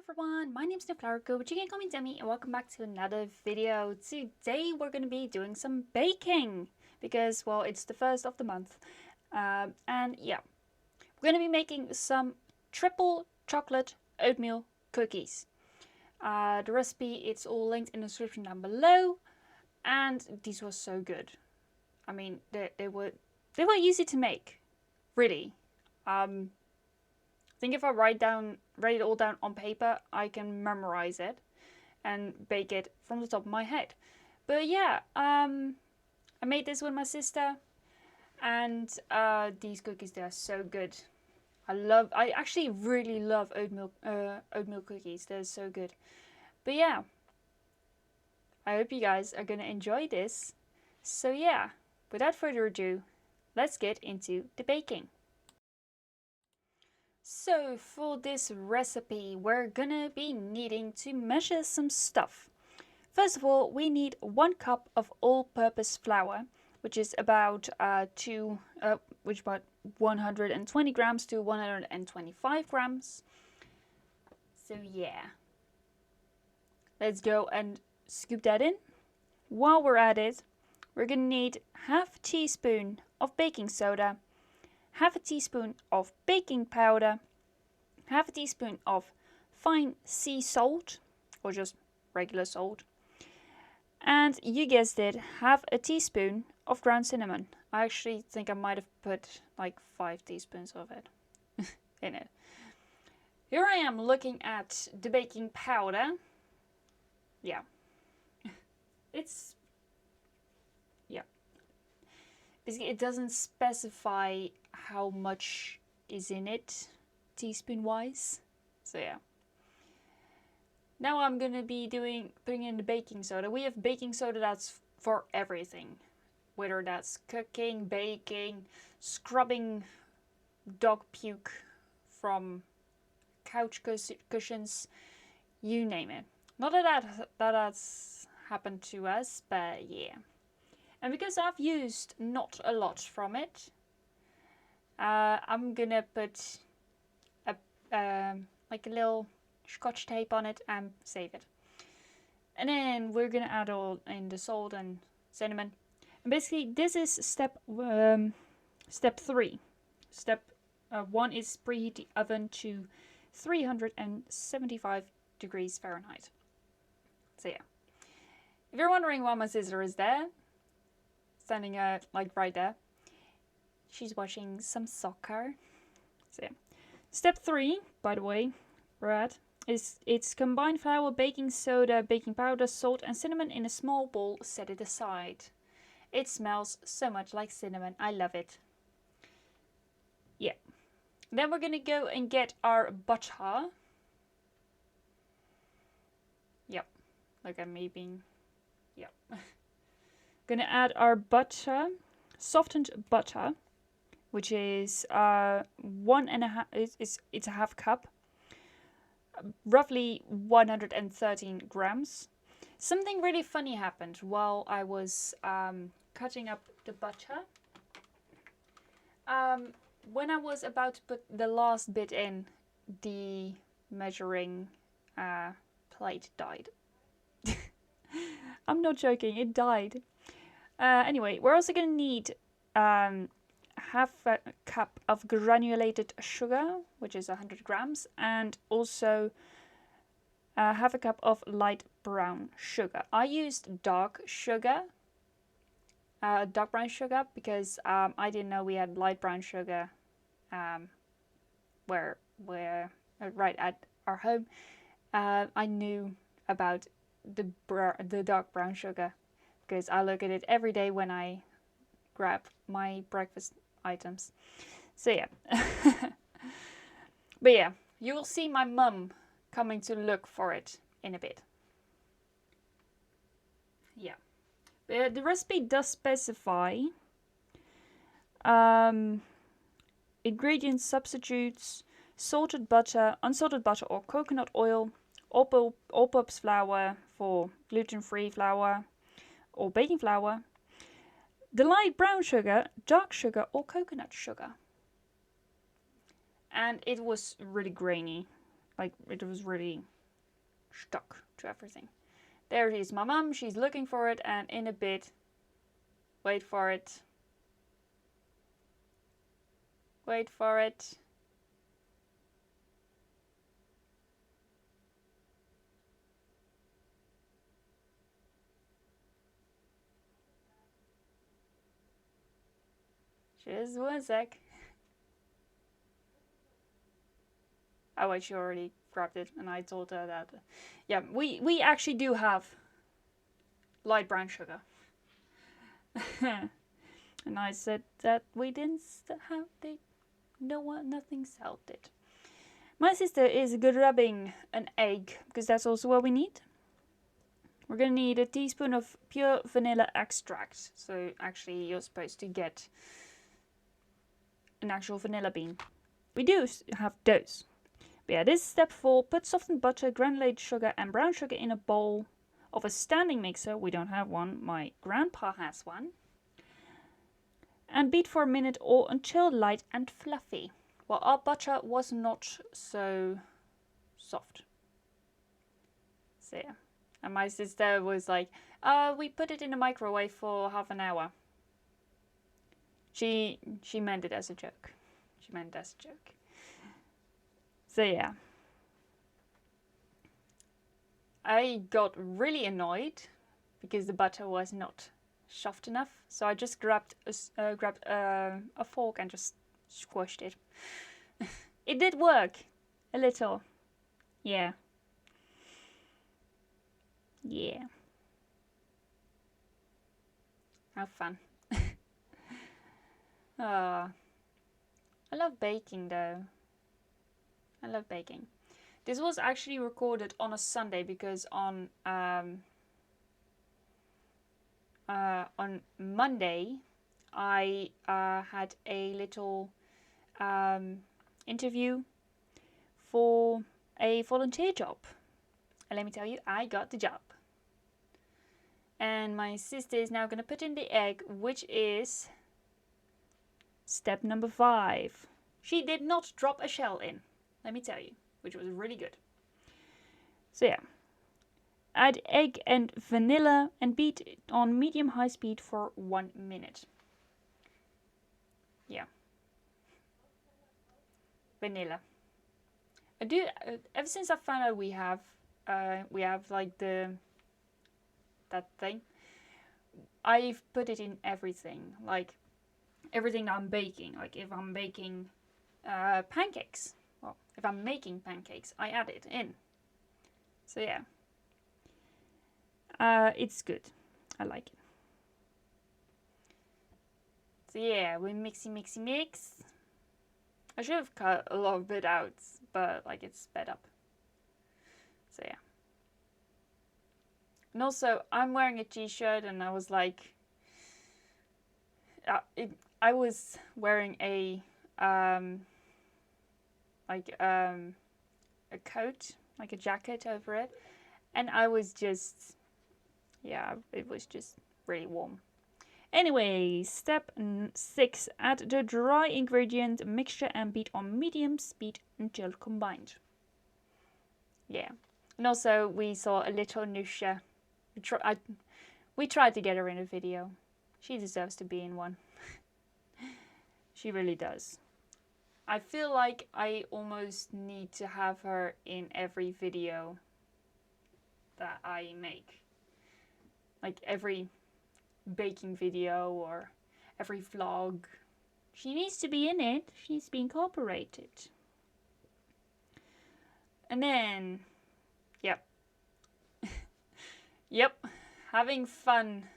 everyone, my name is NewFlowerGirl, but you can call me Demi, and welcome back to another video. Today we're going to be doing some baking, because, well, it's the first of the month. And yeah, we're going to be making some triple chocolate oatmeal cookies. The recipe, it's all linked in the description down below, and these were so good. I mean, they were easy to make, really. I think if I write it all down on paper, I can memorize it and bake it from the top of my head. But yeah, I made this with my sister, and these cookies, they are so good. I actually really love oatmeal cookies. They're so good. But yeah, I hope you guys are gonna enjoy this. So yeah, without further ado, let's get into the baking. So for this recipe, we're gonna be needing to measure some stuff. First of all, we need 1 cup of all-purpose flour, which is about 120 grams to 125 grams. So yeah, let's go and scoop that in. While we're at it, we're gonna need half a teaspoon of baking soda, half a teaspoon of baking powder, half a teaspoon of fine sea salt, or just regular salt, and you guessed it, half a teaspoon of ground cinnamon. I actually think I might have put like 5 teaspoons of it in it. Here I am looking at the baking powder. Yeah. Basically, it doesn't specify how much is in it, teaspoon-wise. So yeah. Now I'm gonna be putting in the baking soda. We have baking soda that's for everything. Whether that's cooking, baking, scrubbing dog puke from couch cushions, you name it. Not that that's happened to us, but yeah. And because I've used not a lot from it, I'm gonna put like a little scotch tape on it and save it. And then we're gonna add all in the salt and cinnamon. And basically, this is step 3. Step 1 is preheat the oven to 375 degrees Fahrenheit. So yeah. If you're wondering why my sister is there, standing like right there, she's watching some soccer. So yeah. Step 3, by the way, we're at, is it's combine flour, baking soda, baking powder, salt and cinnamon in a small bowl, set it aside. It smells so much like cinnamon, I love it. Yeah. Then we're gonna go and get our butter. Yep. Look at me being, yep. Gonna add our butter, softened butter, which is 1.5. It's a half cup, roughly 113 grams. Something really funny happened while I was cutting up the butter. When I was about to put the last bit in, the measuring plate died. I'm not joking, it died. Anyway, we're also going to need half a cup of granulated sugar, which is 100 grams, and also half a cup of light brown sugar. I used dark brown sugar, because I didn't know we had light brown sugar where right at our home. I knew about the dark brown sugar, because I look at it every day when I grab my breakfast items. So yeah. But yeah, you will see my mum coming to look for it in a bit. Yeah. But the recipe does specify ingredient substitutes: salted butter, unsalted butter or coconut oil, all-purpose flour for gluten-free flour or baking flour, the light brown sugar, dark sugar or coconut sugar. And it was really grainy. Like, it was really stuck to everything. There is my mum. She's looking for it, and in a bit, wait for it. Wait for it. Just one sec. Oh wait, she already grabbed it, and I told her that. Yeah, we actually do have light brown sugar. And I said that we didn't have nothing solved it. My sister is grabbing an egg, because that's also what we need. We're gonna need a teaspoon of pure vanilla extract. So actually you're supposed to get an actual vanilla bean. We do have those. But yeah, this is step 4. Put softened butter, granulated sugar and brown sugar in a bowl of a standing mixer. We don't have one. My grandpa has one. And beat for a minute or until light and fluffy. Well, our butter was not so soft. So yeah. And my sister was like, we put it in the microwave for half an hour. She meant it as a joke. She meant it as a joke. So yeah. I got really annoyed because the butter was not soft enough. So I just grabbed a fork and just squashed it. It did work. A little. Yeah. Yeah. How fun. I love baking though. I love baking. This was actually recorded on a Sunday because on Monday I had a little interview for a volunteer job. And let me tell you, I got the job. And my sister is now going to put in the egg, which is step number 5. She did not drop a shell in, let me tell you, which was really good. So yeah, add egg and vanilla and beat it on medium-high speed for 1 minute. Yeah. Vanilla. I do, ever since I found out we have like that thing, I've put it in everything, like everything that I'm baking. Like if I'm baking pancakes, well, if I'm making pancakes, I add it in. So yeah, it's good. I like it. So yeah, we mix. I should have cut a lot of it out, but like it's sped up. So yeah. And also, I'm wearing a t-shirt, and I was like, I was wearing a coat, like a jacket over it, and I was just, yeah, it was just really warm. Anyway, step 6, add the dry ingredient mixture and beat on medium speed until combined. Yeah, and also we saw a little Nusha. We tried to get her in a video. She deserves to be in one. She really does. I feel like I almost need to have her in every video that I make. Like every baking video or every vlog. She needs to be in it. She needs to be incorporated. And then, yep. Yep, having fun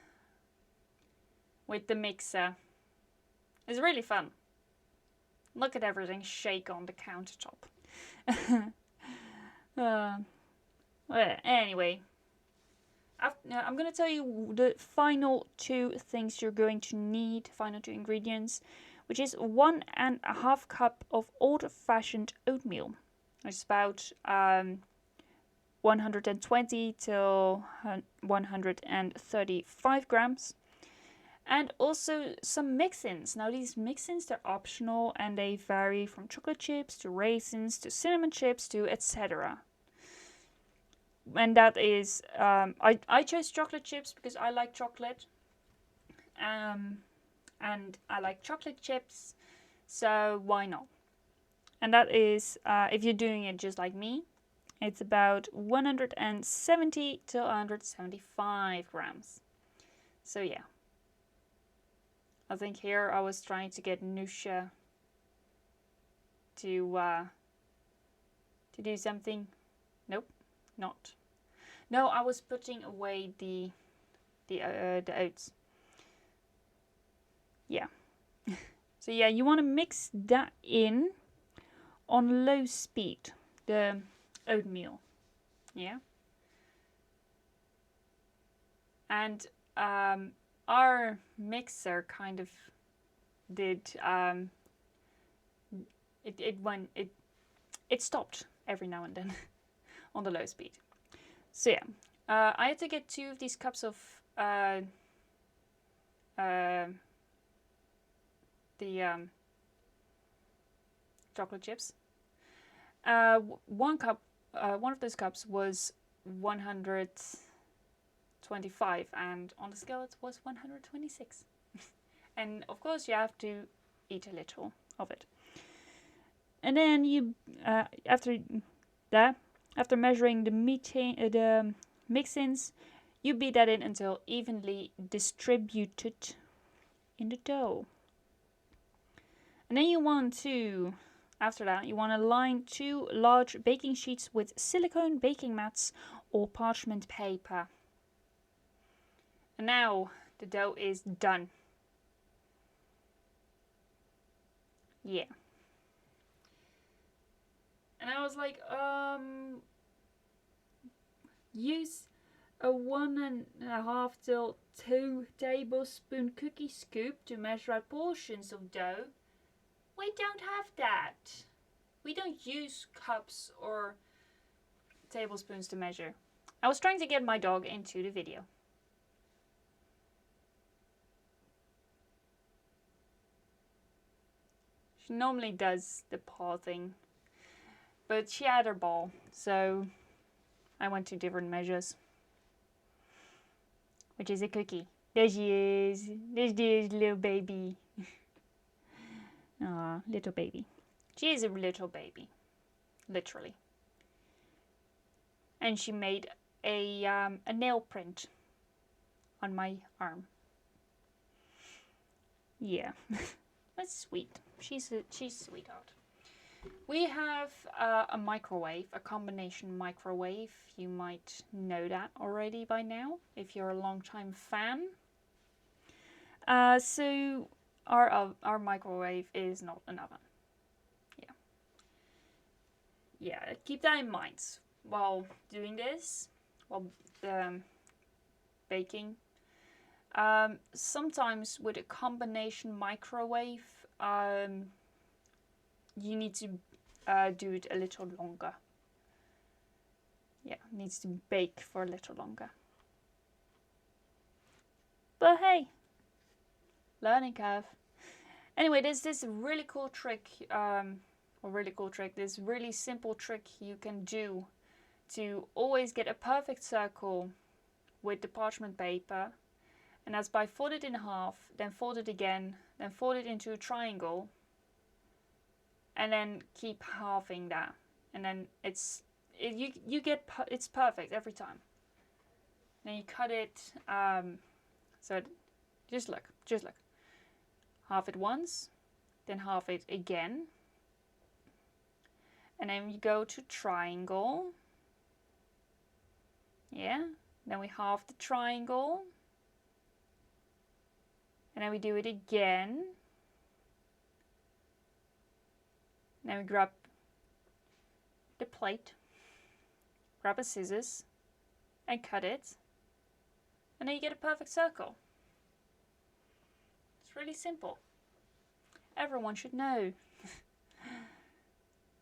with the mixer is really fun. Look at everything shake on the countertop. Well, anyway, I'm going to tell you the final 2 things you're going to need, final 2 ingredients, which is 1.5 cup of old-fashioned oatmeal. It's about 120 till 135 grams. And also some mix-ins. Now these mix-ins, they're optional and they vary from chocolate chips to raisins to cinnamon chips to etc. And that is, I chose chocolate chips because I like chocolate. And I like chocolate chips, so why not? And that is, if you're doing it just like me, it's about 170 to 175 grams. So yeah. I think here I was trying to get Nusha to do something. Nope, not. No, I was putting away the oats. Yeah. So yeah, you want to mix that in on low speed, the oatmeal. Yeah. And our mixer kind of did it stopped every now and then on the low speed. So yeah, I had to get 2 of these cups of the chocolate chips. One of those cups was 125, and on the scale it was 126. And of course you have to eat a little of it. And then you, after measuring the mix-ins, you beat that in until evenly distributed in the dough. And then you want to, after that, you want to line 2 large baking sheets with silicone baking mats or parchment paper. And now the dough is done. Yeah. And I was like, use a 1.5 till 2 tablespoon cookie scoop to measure out portions of dough. We don't have that. We don't use cups or tablespoons to measure. I was trying to get my dog into the video. She normally does the paw thing, but she had her ball, so I went to different measures. Which is a cookie. There she is. There's this little baby. Aw, little baby. She is a little baby. Literally. And she made a nail print on my arm. Yeah. That's sweet. She's a sweetheart. We have a microwave, a combination microwave. You might know that already by now if you're a long-time fan. So our microwave is not an oven. Yeah. Yeah, keep that in mind while doing this, while baking. Sometimes with a combination microwave, you need to do it a little longer. Yeah, it needs to bake for a little longer. But hey, learning curve. Anyway, there's this really cool trick, this really simple trick you can do to always get a perfect circle with the parchment paper. And that's by fold it in half, then fold it again, then fold it into a triangle, and then keep halving that, and then it's perfect every time. Then you cut it, so just look, half it once, then half it again, and then you go to triangle. Yeah, then we halve the triangle, and then we do it again. Then we grab the plate, grab a scissors, and cut it. And then you get a perfect circle. It's really simple. Everyone should know.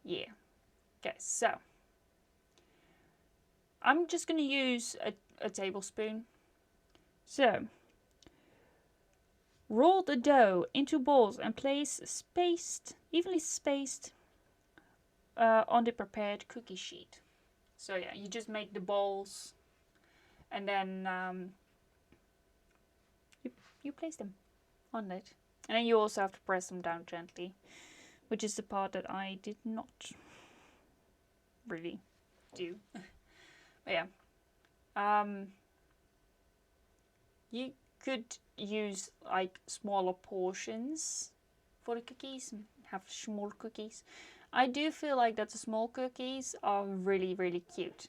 Yeah. Okay, so I'm just going to use a tablespoon. So roll the dough into balls and place evenly spaced on the prepared cookie sheet. So yeah, you just make the balls, and then you place them on it. And then you also have to press them down gently, which is the part that I did not really do. But yeah. You could use like smaller portions for the cookies, have small cookies. I do feel like that the small cookies are really, really cute.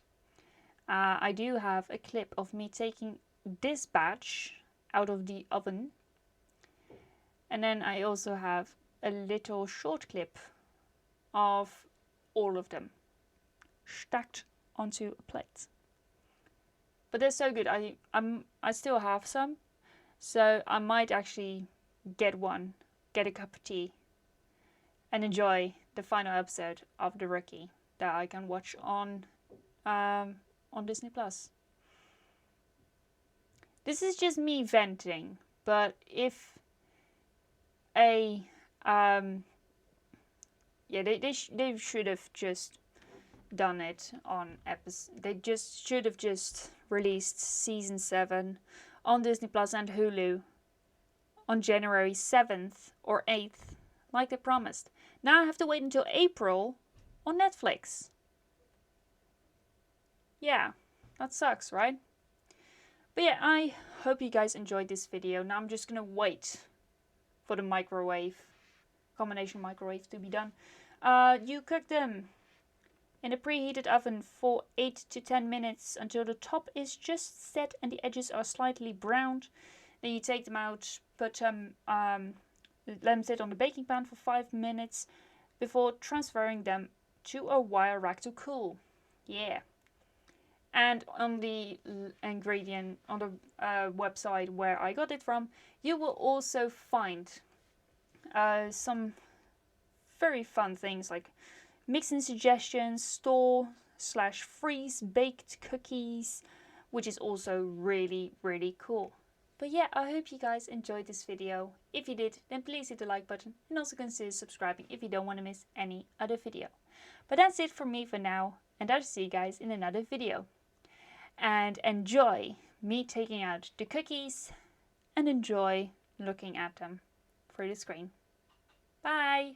I do have a clip of me taking this batch out of the oven. And then I also have a little short clip of all of them stacked onto a plate. But they're so good. I still have some, so I might actually get a cup of tea, and enjoy the final episode of The Rookie that I can watch on Disney Plus. This is just me venting, but if they should have just done it on episode. They just should have just released season 7 on Disney Plus and Hulu on January 7th or 8th, like they promised. Now I have to wait until April on Netflix. Yeah, that sucks, right? But yeah, I hope you guys enjoyed this video. Now I'm just gonna wait for the combination microwave to be done. You cook them in a preheated oven for 8 to 10 minutes until the top is just set and the edges are slightly browned. Then you take them out, let them sit on the baking pan for 5 minutes before transferring them to a wire rack to cool. Yeah. And on the website where I got it from, you will also find some very fun things like mixing suggestions, store/freeze baked cookies, which is also really, really cool. But yeah, I hope you guys enjoyed this video. If you did, then please hit the like button and also consider subscribing if you don't want to miss any other video. But that's it from me for now, and I'll see you guys in another video. And enjoy me taking out the cookies and enjoy looking at them through the screen. Bye!